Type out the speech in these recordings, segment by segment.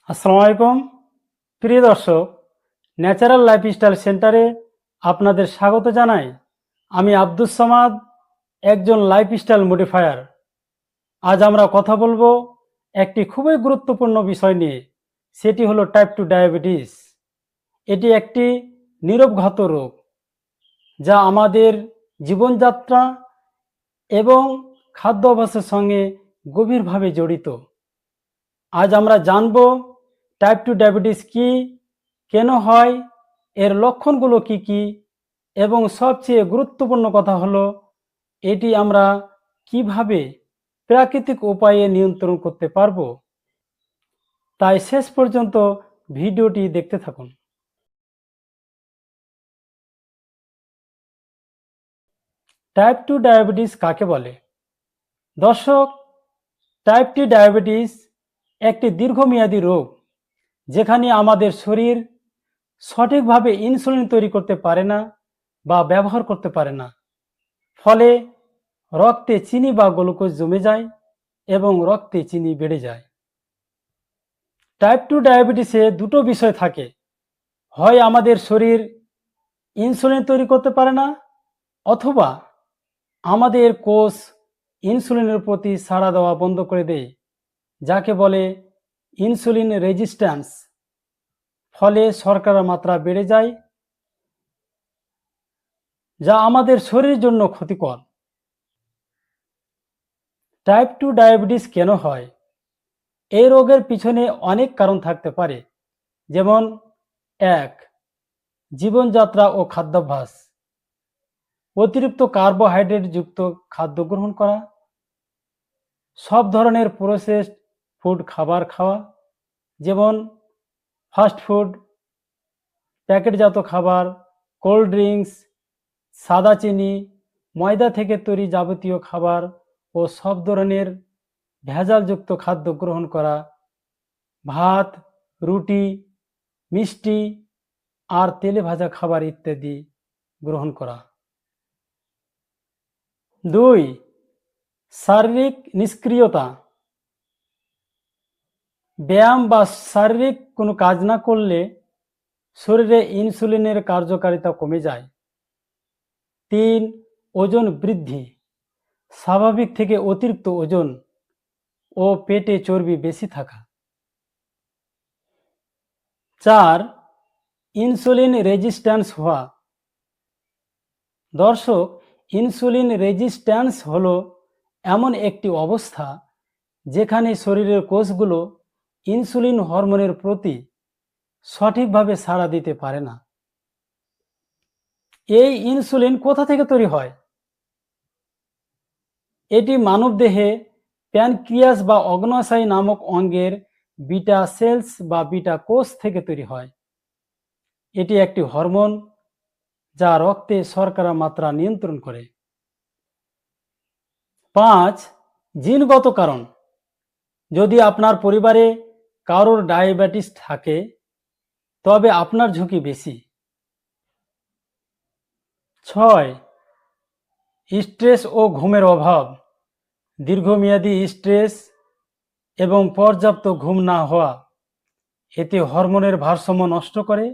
আসসালামু আলাইকুম প্রিয় দর্শক, ন্যাচারাল লাইফস্টাইল সেন্টারে আপনাদের স্বাগত জানাই। আমি আব্দুস সামাদ, একজন লাইফস্টাইল মডিফায়ার। আজ আমরা কথা বলবো একটি খুবই গুরুত্বপূর্ণ বিষয় নিয়ে, সেটি হলো টাইপ 2 ডায়াবেটিস। এটি একটি নীরবঘাত রোগ যা আমাদের জীবনযাত্রা এবং খাদ্য অভ্যাসের সঙ্গে গভীরভাবে জড়িত। আজ আমরা জানব টাইপ 2 ডায়াবেটিস কি, কেন হয়, এর লক্ষণগুলো কি কি, এবং সবচেয়ে গুরুত্বপূর্ণ কথা হলো এটি আমরা কিভাবে প্রাকৃতিক উপায়ে নিয়ন্ত্রণ করতে পারবো। তাই শেষ পর্যন্ত ভিডিওটি দেখতে থাকুন। টাইপ 2 ডায়াবেটিস কাকে বলে? দর্শক, টাইপ 2 ডায়াবেটিস একটি দীর্ঘমেয়াদী রোগ যেখানে আমাদের শরীর সঠিকভাবে ইনসুলিন তৈরি করতে পারে না বা ব্যবহার করতে পারে না। ফলে রক্তে চিনি বা গ্লুকোজ জমে যায় এবং রক্তে চিনি বেড়ে যায়। টাইপ 2 ডায়াবেটিসে দুটো বিষয় থাকে, হয় আমাদের শরীর ইনসুলিন তৈরি করতে পারে না, অথবা আমাদের কোষ ইনসুলিনের প্রতি সাড়া দেওয়া বন্ধ করে দেয়, যাকে বলে ইনসুলিন রেজিস্ট্যান্স। ফলে শর্করার মাত্রা বেড়ে যায়, যা আমাদের শরীরের জন্য ক্ষতিকর। টাইপ 2 ডায়াবেটিস কেন হয়? এই রোগের পিছনে অনেক কারণ থাকতে পারে, যেমন 1. জীবনযাত্রা ও খাদ্যাভ্যাস। অতিরিক্ত কার্বোহাইড্রেট যুক্ত খাদ্য গ্রহণ করা, সব ধরনের প্রসেসড ফুড খাবার খাওয়া, যেমন ফাস্ট ফুড, প্যাকেটজাত খাবার, কোল্ড ড্রিঙ্কস, সাদা চিনি, ময়দা থেকে তৈরি যাবতীয় খাবার ও সব ধরনের ভেজালযুক্ত খাদ্য গ্রহণ করা, ভাত, রুটি, মিষ্টি আর তেলে ভাজা খাবার ইত্যাদি গ্রহণ করা। 2. শারীরিক নিষ্ক্রিয়তা। ব্যায়াম বা শারীরিক কোনো কাজ না করলে শরীরে ইনসুলিনের কার্যকারিতা কমে যায়। 3. ওজন বৃদ্ধি। স্বাভাবিক থেকে অতিরিক্ত ওজন ও পেটে চর্বি বেশি থাকা। 4. ইনসুলিন রেজিস্ট্যান্স হওয়া। দর্শক, ইনসুলিন রেজিস্ট্যান্স হলো এমন একটি অবস্থা যেখানে শরীরের কোষগুলো ইনসুলিন হরমোনের প্রতি সঠিকভাবে সাড়া দিতে পারে না। এই ইনসুলিন কোথা থেকে তৈরি হয়? এটি মানবদেহে প্যানক্রিয়াস বা অগ্ন্যাশয় নামক অঙ্গের বিটা সেলস বা বিটা কোষ থেকে তৈরি হয়। এটি একটি হরমোন যা রক্তে শর্করার মাত্রা নিয়ন্ত্রণ করে। 5. জিনগত কারণ। যদি আপনার পরিবারে কারোর ডায়াবেটিস থাকে তবে আপনার ঝুঁকি বেশি। 6. স্ট্রেস ও ঘুমের অভাব। দীর্ঘমেয়াদী স্ট্রেস এবং পর্যাপ্ত ঘুম না হওয়া এতে হরমোনের ভারসাম্য নষ্ট করে,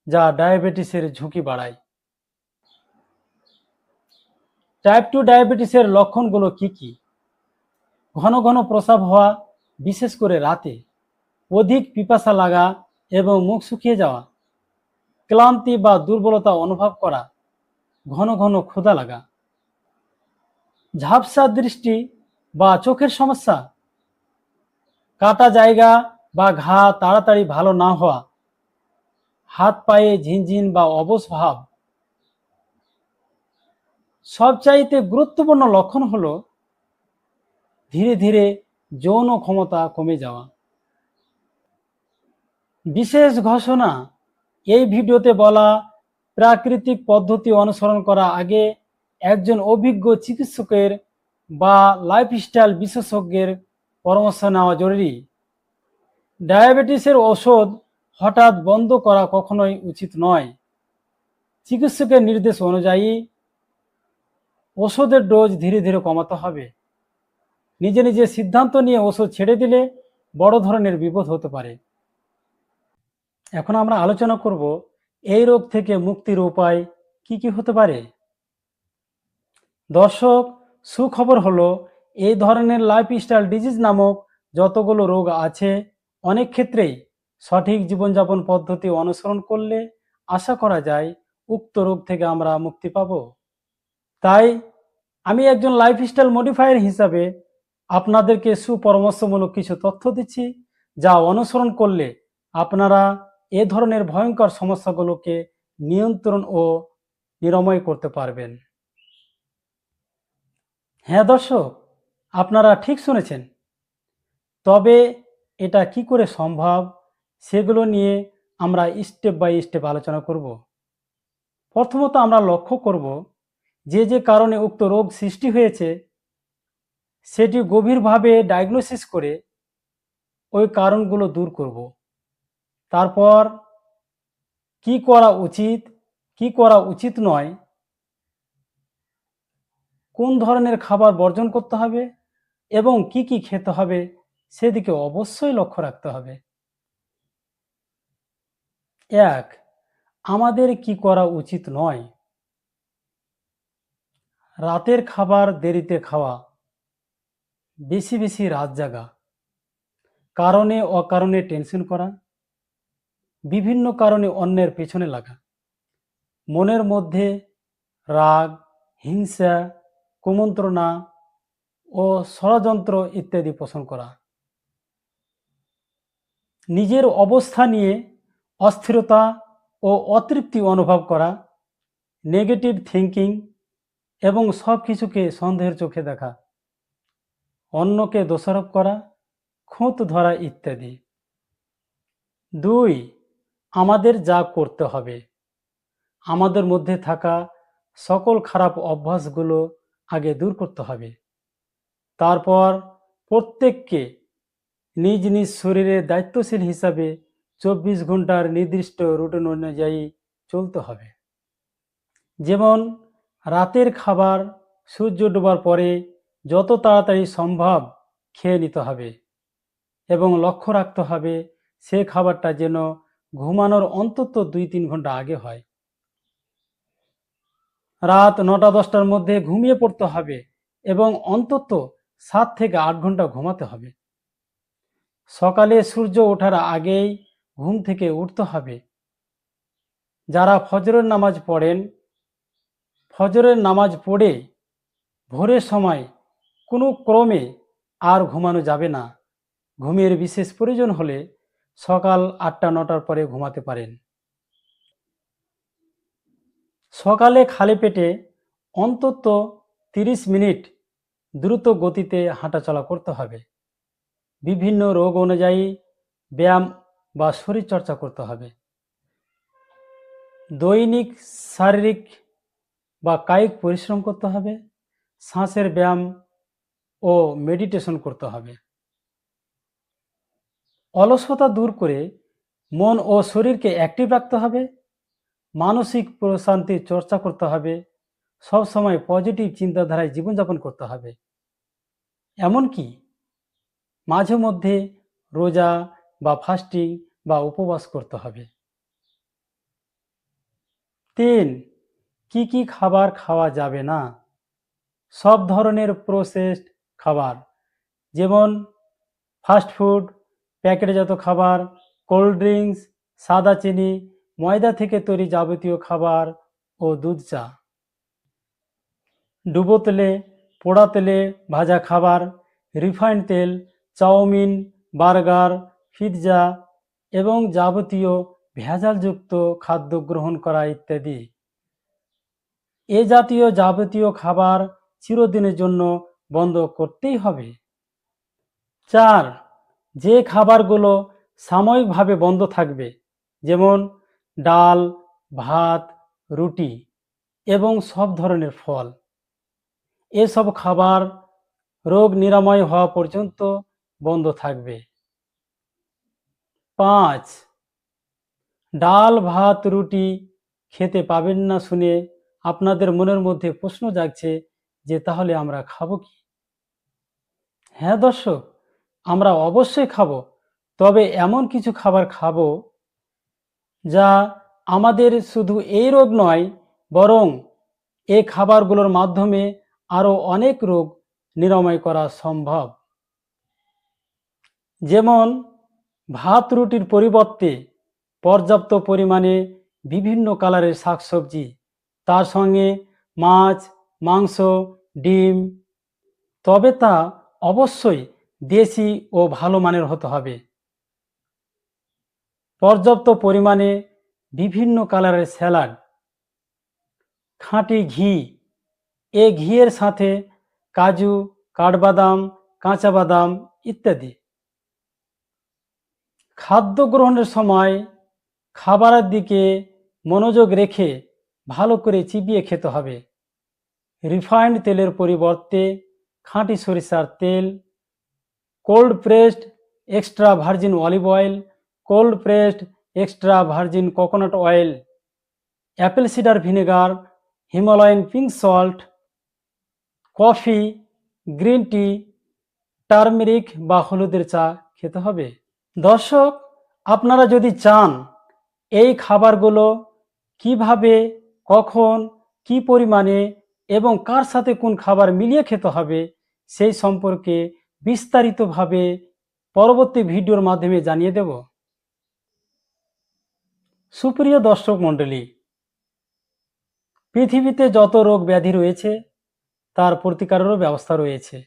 যা ডায়াবেটিসের ঝুঁকি বাড়ায়। টাইপ 2 ডায়াবেটিসের লক্ষণগুলো কি কি? ঘন ঘন প্রস্রাব হওয়া, বিশেষ করে রাতে, অধিক পিপাসা লাগা এবং মুখ শুকিয়ে যাওয়া, ক্লান্তি বা দুর্বলতা অনুভব করা, ঘন ঘন ক্ষুধা লাগা, ঝাপসা দৃষ্টি বা চোখের সমস্যা, কাটা জায়গা বা ঘা তাড়াতাড়ি ভালো না হওয়া, হাত পায়ে ঝিনঝিন বা অবশ ভাব। সবচাইতে গুরুত্বপূর্ণ লক্ষণ হলো ধীরে ধীরে যৌন ক্ষমতা কমে যাওয়া। বিশেষ ঘোষণা, এই ভিডিওতে বলা প্রাকৃতিক পদ্ধতি অনুসরণ করা আগে একজন অভিজ্ঞ চিকিৎসকের বা লাইফস্টাইল বিশেষজ্ঞের পরামর্শ নেওয়া জরুরি। ডায়াবেটিসের ওষুধ হঠাৎ বন্ধ করা কখনোই উচিত নয়। চিকিৎসকের নির্দেশ অনুযায়ী ওষুধের ডোজ ধীরে ধীরে কমাতে হবে। নিজে নিজে সিদ্ধান্ত নিয়ে ওষুধ ছেড়ে দিলে বড় ধরনের বিপদ হতে পারে। এখন আমরা আলোচনা করব এই রোগ থেকে মুক্তির উপায় কি কি হতে পারে। দর্শক, সুখবর হলো এই ধরনের লাইফস্টাইল ডিজিজ নামক যতগুলো রোগ আছে অনেক ক্ষেত্রেই সঠিক জীবনযাপন পদ্ধতি অনুসরণ করলে আশা করা যায় উক্ত রোগ থেকে আমরা মুক্তি পাব। তাই আমি একজন লাইফস্টাইল মডিফায়ার হিসাবে আপনাদেরকে সুপরামর্শমূলক কিছু তথ্য দিচ্ছি, যা অনুসরণ করলে আপনারা এ ধরনের ভয়ঙ্কর সমস্যাগুলোকে নিয়ন্ত্রণ ও নিরাময় করতে পারবেন। হ্যাঁ দর্শক, আপনারা ঠিক শুনেছেন। তবে এটা কি করে সম্ভব সেগুলো নিয়ে আমরা স্টেপ বাই স্টেপ আলোচনা করব। প্রথমত আমরা লক্ষ্য করব যে যে কারণে উক্ত রোগ সৃষ্টি হয়েছে সেটি গভীরভাবে ডায়াগনোসিস করে ওই কারণগুলো দূর করব। তারপর কি করা উচিত, কি করা উচিত নয়, কোন ধরনের খাবার বর্জন করতে হবে এবং কি কি খেতে হবে সেদিকে অবশ্যই লক্ষ্য রাখতে হবে। ১. আমাদের কি করা উচিত নয়। রাতের খাবার দেরিতে খাওয়া, বেশি বেশি রাত জাগা, কারণে অকারণে টেনশন করা, বিভিন্ন কারণে অন্যের পেছনে লাগা, মনের মধ্যে রাগ, হিংসা, কুমন্ত্রণা ও ষড়যন্ত্র ইত্যাদি পোষণ করা, নিজের অবস্থা নিয়ে অস্থিরতা ও অতৃপ্তি অনুভব করা, নেগেটিভ থিঙ্কিং এবং সব কিছুকে সন্দেহের চোখে দেখা, অন্যকে দোষারোপ করা, খুঁত ধরা ইত্যাদি। ২. আমাদের যা করতে হবে, আমাদের মধ্যে থাকা সকল খারাপ অভ্যাসগুলো আগে দূর করতে হবে। তারপর প্রত্যেককে নিজ নিজ শরীরে দায়িত্বশীল হিসাবে ২৪ ঘন্টার নির্দিষ্ট রুটিন অনুযায়ী চলতে হবে। যেমন রাতের খাবার সূর্য ডোবার পরে যত তাড়াতাড়ি সম্ভব খেয়ে নিতে হবে এবং লক্ষ্য রাখতে হবে সে খাবারটা যেন ঘুমানোর অন্তত ২-৩ ঘন্টা আগে হয়। রাত ৯টা-১০টার মধ্যে ঘুমিয়ে পড়তে হবে এবং অন্তত ৭ থেকে ৮ ঘন্টা ঘুমাতে হবে। সকালে সূর্য ওঠার আগেই ঘুম থেকে উঠতে হবে। যারা ফজরের নামাজ পড়েন, ফজরের নামাজ পড়ে ভোরের সময় কোনো ক্রমে আর ঘুমানো যাবে না। ঘুমের বিশেষ প্রয়োজন হলে সকাল ৮টা-৯টার পরে ঘুমাতে পারেন। সকালে খালি পেটে অন্তত ৩০ মিনিট দ্রুত গতিতে হাঁটাচলা করতে হবে। বিভিন্ন রোগ অনুযায়ী ব্যায়াম বা শরীরচর্চা করতে হবে। দৈনিক শারীরিক বা কায়িক পরিশ্রম করতে হবে। শ্বাসের ব্যায়াম ও মেডিটেশন করতে হবে। অলসতা দূর করে মন ও শরীরকে অ্যাক্টিভ রাখতে হবে। মানসিক প্রশান্তির চর্চা করতে হবে। সবসময় পজিটিভ চিন্তাধারায় জীবনযাপন করতে হবে। এমনকি মাঝে মধ্যে রোজা বা ফাস্টিং বা উপবাস করতে হবে। ৩. কি কি খাবার খাওয়া যাবে না। সব ধরনের প্রসেসড খাবার, যেমন ফাস্টফুড, প্যাকেটজাত খাবার, কোল্ড ড্রিঙ্কস, সাদা চিনি, ময়দা থেকে তৈরি যাবতীয় খাবার ও দুধ চা, ডুবো তেলে, পোড়া তেলে ভাজা খাবার, রিফাইন্ড তেল, চাউমিন, বার্গার, পিৎজা এবং যাবতীয় ভেজালযুক্ত খাদ্য গ্রহণ করা ইত্যাদি। এ জাতীয় যাবতীয় খাবার চিরদিনের জন্য বন্ধ করতেই হবে। ৪. যে খাবারগুলো সাময়িকভাবে বন্ধ থাকবে, যেমন ডাল, ভাত, রুটি এবং সব ধরনের ফল, এসব খাবার রোগ নিরাময় হওয়া পর্যন্ত বন্ধ থাকবে। ৫. ডাল, ভাত, রুটি খেতে পাবেন না শুনে আপনাদের মনের মধ্যে প্রশ্ন জাগছে যে তাহলে আমরা খাবো কি? হ্যাঁ দর্শক, আমরা অবশ্যই খাবো। তবে এমন কিছু খাবার খাবো যা আমাদের শুধু এই রোগ নয়, বরং এই খাবারগুলোর মাধ্যমে আরও অনেক রোগ নিরাময় করা সম্ভব। যেমন ভাত রুটির পরিবর্তে পর্যাপ্ত পরিমাণে বিভিন্ন কালারের শাকসবজি, তার সঙ্গে মাছ, মাংস, ডিম, তবে তা অবশ্যই দেশি ও ভালো মানের হতে হবে। পর্যাপ্ত পরিমাণে বিভিন্ন কালারের স্যালাড, খাঁটি ঘি, এ ঘিয়ের সাথে কাজু, কাঠবাদাম, কাঁচা বাদাম ইত্যাদি। খাদ্য গ্রহণের সময় খাবারের দিকে মনোযোগ রেখে ভালো করে চিবিয়ে খেতে হবে। রিফাইন্ড তেলের পরিবর্তে খাঁটি সরিষার তেল, cold pressed extra virgin olive oil, cold pressed extra virgin coconut oil, apple cider vinegar, Himalayan pink salt, coffee, green tea, turmeric বা হলুদের চা খেতে হবে। দর্শক, আপনারা যদি চান এই খাবারগুলো কিভাবে, কখন, কি পরিমাণে এবং কার সাথে কোন খাবার মিলিয়ে খেতে হবে সেই সম্পর্কে বিস্তারিতভাবে পরবর্তী ভিডিওর মাধ্যমে জানিয়ে দেব। সুপ্রিয় দর্শক মণ্ডলী, পৃথিবীতে যত রোগ ব্যাধি রয়েছে তার প্রতিকারেরও ব্যবস্থা রয়েছে,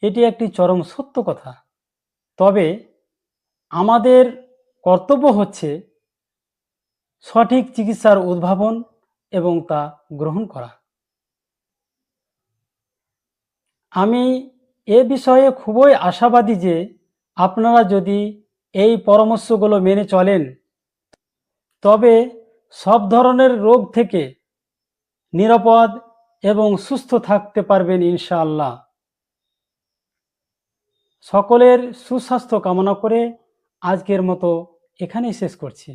এটি একটি চরম সত্য কথা। তবে আমাদের কর্তব্য হচ্ছে সঠিক চিকিৎসার উদ্ভাবন এবং তা গ্রহণ করা। আমি এ বিষয়ে খুবই আশাবাদী যে আপনারা যদি এই পরামর্শগুলো মেনে চলেন তবে সব ধরনের রোগ থেকে নিরাপদ এবং সুস্থ থাকতে পারবেন ইনশাআল্লাহ। সকলের সুস্বাস্থ্য কামনা করে আজকের মতো এখানেই শেষ করছি।